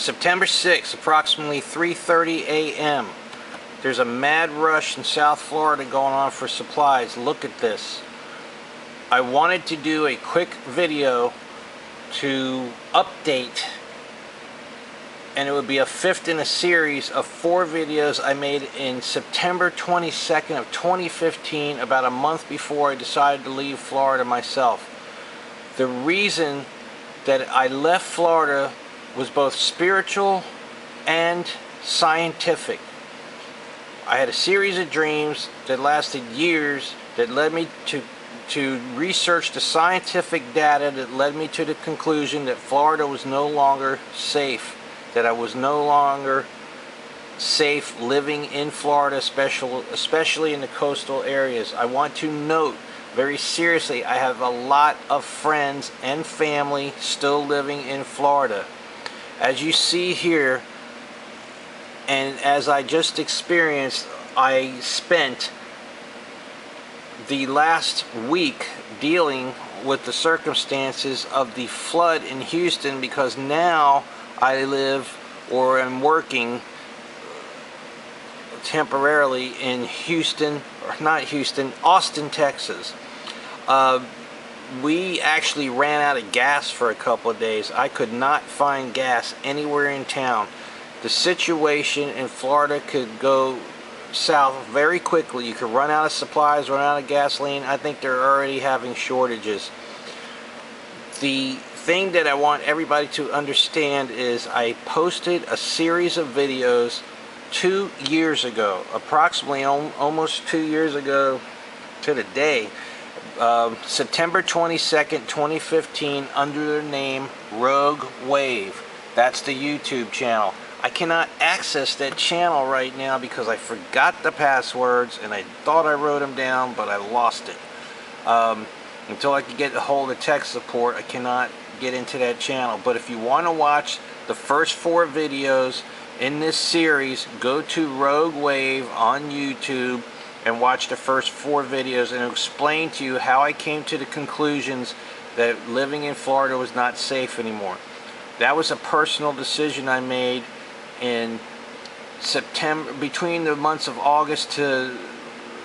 September 6th, approximately 3:30 a.m. There's a mad rush in South Florida going on for supplies. Look at this. I wanted to do a quick video to update, and it would be a fifth in a series of 4 videos I made in September 22nd of 2015, about a month before I decided to leave Florida myself. The reason that I left Florida was both spiritual and scientific. I had a series of dreams that lasted years that led me to research the scientific data that led me to the conclusion that Florida was no longer safe, that I was no longer safe living in Florida, especially in the coastal areas. I want to note very seriously, I have a lot of friends and family still living in Florida. As you see here, and as I just experienced, I spent the last week dealing with the circumstances of the flood in Houston, because now I live or am working temporarily in Houston, or not Houston, Austin, Texas. We actually ran out of gas for a couple of days. I could not find gas anywhere in town. The situation in Florida could go south very quickly. You could run out of supplies, run out of gasoline. I think they're already having shortages. The thing that I want everybody to understand is I posted a series of videos 2 years ago, approximately almost 2 years ago to the day, September 22nd, 2015, under the name Rogue Wave. That's the YouTube channel. I cannot access that channel right now because I forgot the passwords, and I thought I wrote them down, but I lost it. Until I could get a hold of tech support, I cannot get into that channel. But if you want to watch the first 4 videos in this series, go to Rogue Wave on YouTube and watch the first 4 videos, and it'll explain to you how I came to the conclusions that living in Florida was not safe anymore. That was a personal decision I made in September, between the months of August to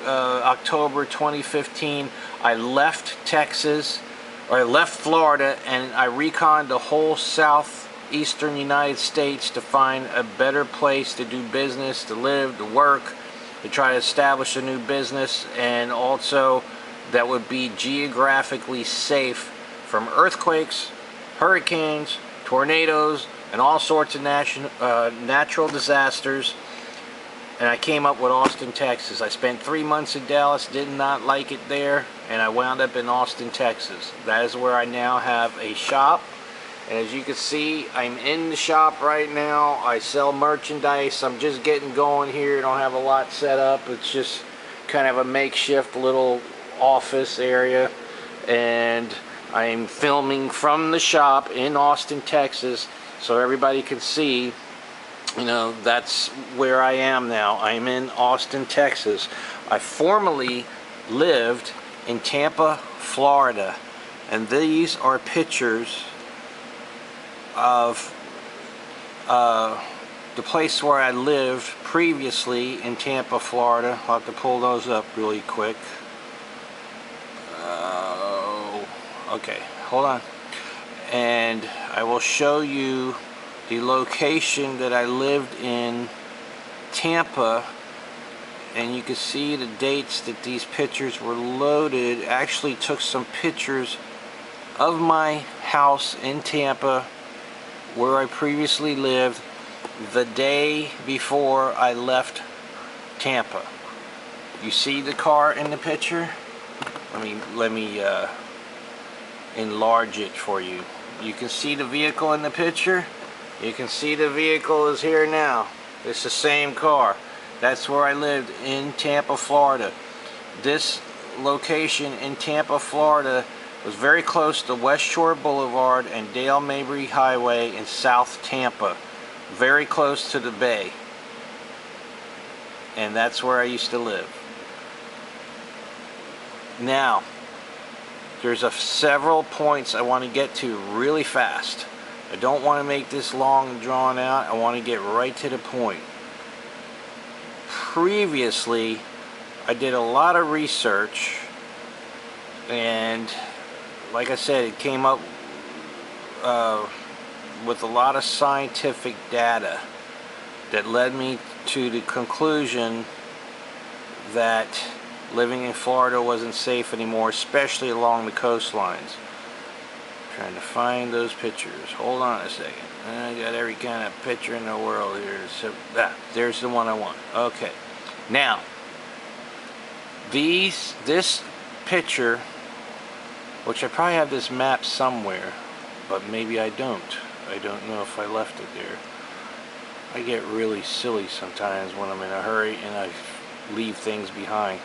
October 2015. I left Texas, or I left Florida, and I reconned the whole southeastern United States to find a better place to do business, to live, to work, to try to establish a new business, and also that would be geographically safe from earthquakes, hurricanes, tornadoes, and all sorts of natural disasters. And I came up with Austin, Texas. I spent 3 months in Dallas, did not like it there, and I wound up in Austin, Texas. That is where I now have a shop. And as you can see, I'm in the shop right now. I sell merchandise. I'm just getting going here. I don't have a lot set up. It's just kind of a makeshift little office area. And I'm filming from the shop in Austin, Texas, so everybody can see, you know, that's where I am now. I'm in Austin, Texas. I formerly lived in Tampa, Florida. And these are pictures of the place where I lived previously in Tampa, Florida. I'll have to pull those up really quick. Okay, hold on. And I will show you the location that I lived in Tampa, and you can see the dates that these pictures were loaded. I actually took some pictures of my house in Tampa, where I previously lived, the day before I left Tampa. You see the car in the picture? Let me enlarge it for you. You can see the vehicle in the picture. You can see the vehicle is here now. It's the same car. That's where I lived in Tampa, Florida. This location in Tampa, Florida was very close to West Shore Boulevard and Dale Mabry Highway in South Tampa. Very close to the bay. And that's where I used to live. Now, there's several points I want to get to really fast. I don't want to make this long and drawn out. I want to get right to the point. Previously, I did a lot of research, and like I said, it came up with a lot of scientific data that led me to the conclusion that living in Florida wasn't safe anymore, especially along the coastlines. Trying to find those pictures. Hold on a second. I got every kind of picture in the world here. So, there's the one I want. Okay. Now, this picture, which I probably have this map somewhere, but maybe I don't. I don't know if I left it there. I get really silly sometimes when I'm in a hurry and I leave things behind.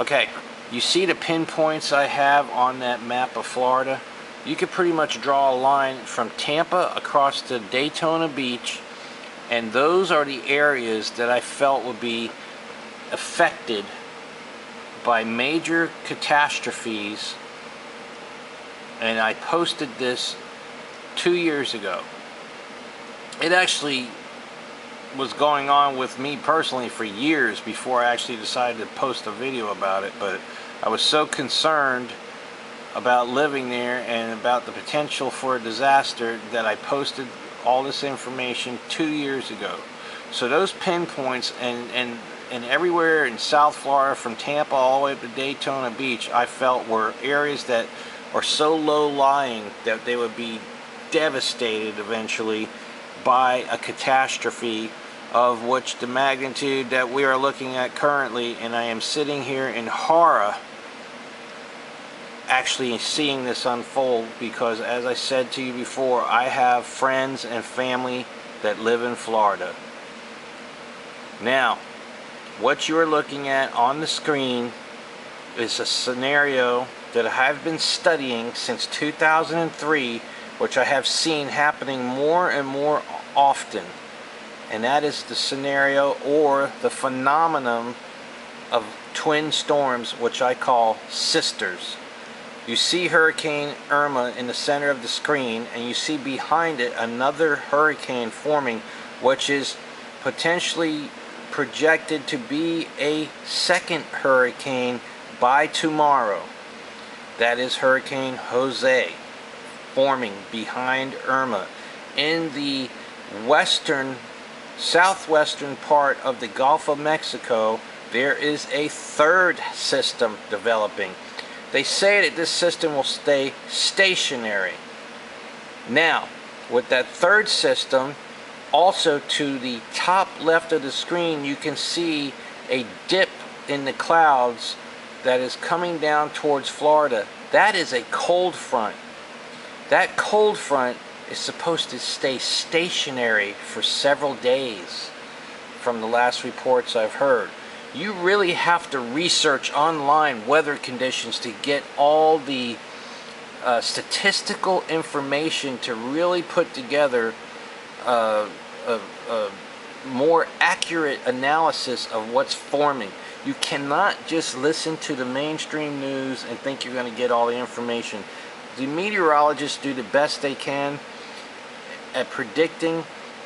Okay, you see the pinpoints I have on that map of Florida? You could pretty much draw a line from Tampa across to Daytona Beach, and those are the areas that I felt would be affected by major catastrophes. And I posted this 2 years ago. It actually was going on with me personally for years before I actually decided to post a video about it, but I was so concerned about living there and about the potential for a disaster that I posted all this information 2 years ago. So those pinpoints and everywhere in South Florida, from Tampa all the way up to Daytona Beach, I felt were areas that are so low-lying that they would be devastated eventually by a catastrophe of which the magnitude that we are looking at currently. And I am sitting here in horror actually seeing this unfold, because as I said to you before, I have friends and family that live in Florida. Now, what you are looking at on the screen is a scenario that I have been studying since 2003, which I have seen happening more and more often. And that is the scenario or the phenomenon of twin storms, which I call sisters. You see Hurricane Irma in the center of the screen, and you see behind it another hurricane forming, which is potentially projected to be a second hurricane by tomorrow. That is Hurricane Jose forming behind Irma. In the southwestern part of the Gulf of Mexico, there is a third system developing. They say that this system will stay stationary. Now, with that third system, also to the top left of the screen, you can see a dip in the clouds that is coming down towards Florida. That is a cold front. That cold front is supposed to stay stationary for several days from the last reports I've heard. You really have to research online weather conditions to get all the statistical information to really put together a more accurate analysis of what's forming. You cannot just listen to the mainstream news and think you're going to get all the information. The meteorologists do the best they can at predicting,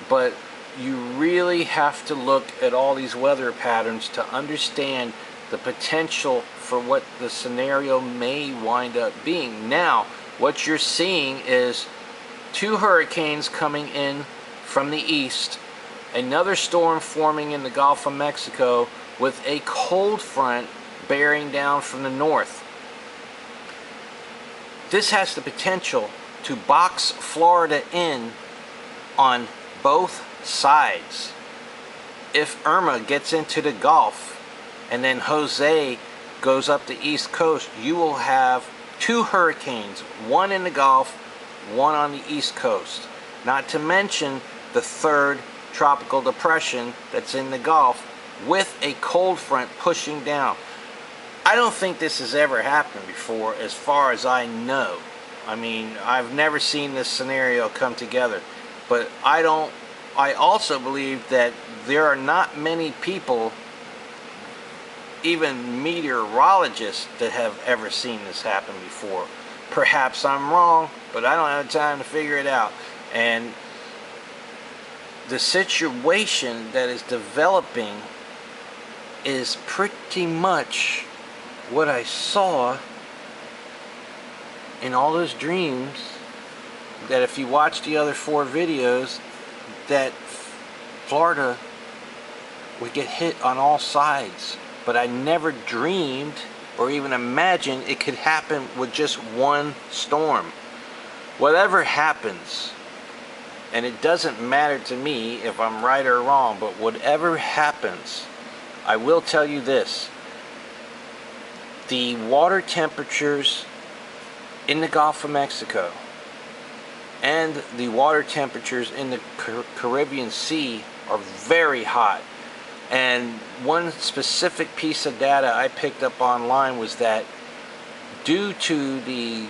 but you really have to look at all these weather patterns to understand the potential for what the scenario may wind up being. Now, what you're seeing is two hurricanes coming in from the east, another storm forming in the Gulf of Mexico, with a cold front bearing down from the north. This has the potential to box Florida in on both sides. If Irma gets into the Gulf and then Jose goes up the east coast, you will have two hurricanes, one in the Gulf, one on the east coast. Not to mention the third tropical depression that's in the Gulf with a cold front pushing down. I don't think this has ever happened before, as far as I know. I mean, I've never seen this scenario come together. But I also believe that there are not many people, even meteorologists, that have ever seen this happen before. Perhaps I'm wrong, but I don't have time to figure it out. And the situation that is developing is pretty much what I saw in all those dreams, that if you watch the other 4 videos, that Florida would get hit on all sides. But I never dreamed or even imagined it could happen with just one storm. Whatever happens, and it doesn't matter to me if I'm right or wrong, but whatever happens, I will tell you this: the water temperatures in the Gulf of Mexico and the water temperatures in the Caribbean Sea are very hot. And one specific piece of data I picked up online was that due to the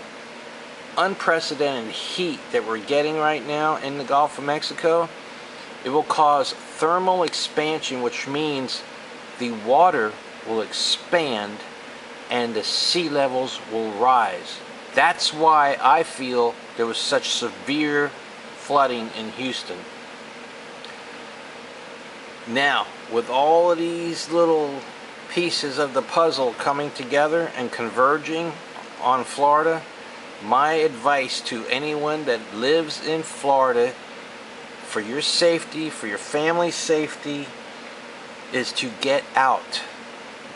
unprecedented heat that we're getting right now in the Gulf of Mexico, it will cause thermal expansion, which means the water will expand and the sea levels will rise. That's why I feel there was such severe flooding in Houston. Now, with all of these little pieces of the puzzle coming together and converging on Florida, my advice to anyone that lives in Florida, for your safety, for your family's safety, is to get out.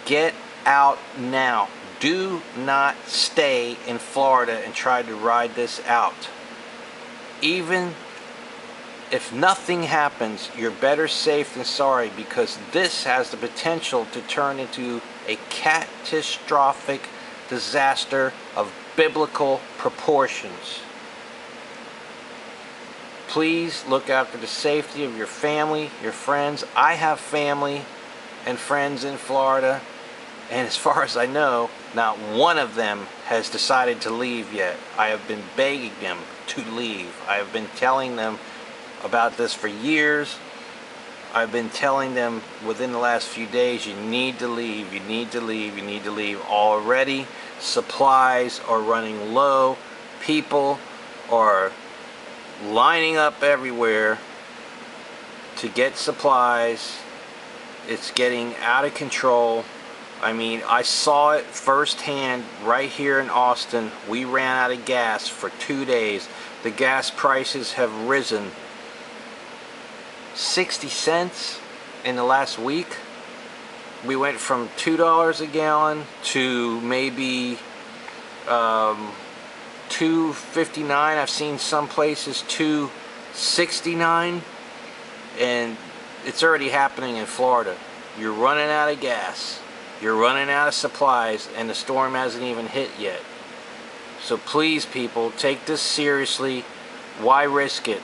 Get out now. Do not stay in Florida and try to ride this out. Even if nothing happens, you're better safe than sorry, because this has the potential to turn into a catastrophic disaster of biblical proportions. Please look after the safety of your family, your friends. I have family and friends in Florida, and as far as I know, not one of them has decided to leave yet. I have been begging them to leave. I have been telling them about this for years. I've been telling them within the last few days, you need to leave, you need to leave, you need to leave. Already supplies are running low. People are lining up everywhere to get supplies. It's getting out of control. I mean, I saw it firsthand right here in Austin. We ran out of gas for 2 days. The gas prices have risen 60 cents in the last week. We went from $2 a gallon to maybe $2.59. I've seen some places $2.69, and it's already happening in Florida. You're running out of gas, you're running out of supplies, and the storm hasn't even hit yet. So please, people, take this seriously. Why risk it?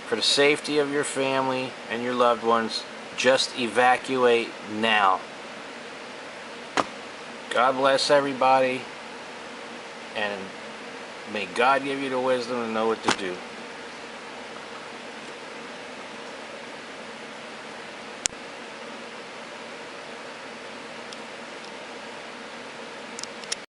For the safety of your family and your loved ones, just evacuate now. God bless everybody, and may God give you the wisdom to know what to do.